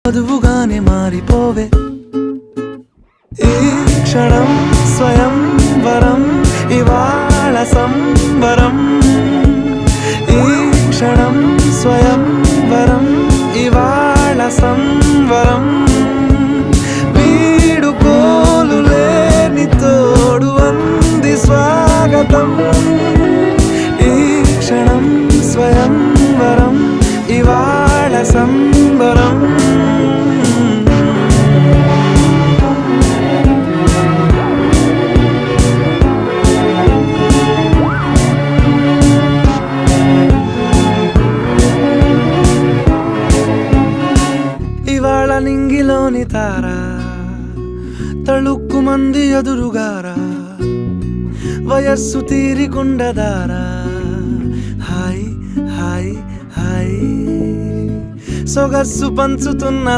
వధువుగానే మారిపోవే ఈ క్షణం స్వయం వరం ఇవాళ సంబరం ఈ క్షణం స్వయం వరం ఇవాళ సంవరం వీడుకోలు లేని తోడు అంది స్వాగతం ఈ క్షణం స్వయం వరం ఇవాళ సంబరం ఇవాళ నింగిలోని తారా తళుక్కు మంది ఎదురుగారా వయస్సు తీరికుండదారా హాయ్ హాయ్ హాయ్ సొగస్సు పంచుతున్న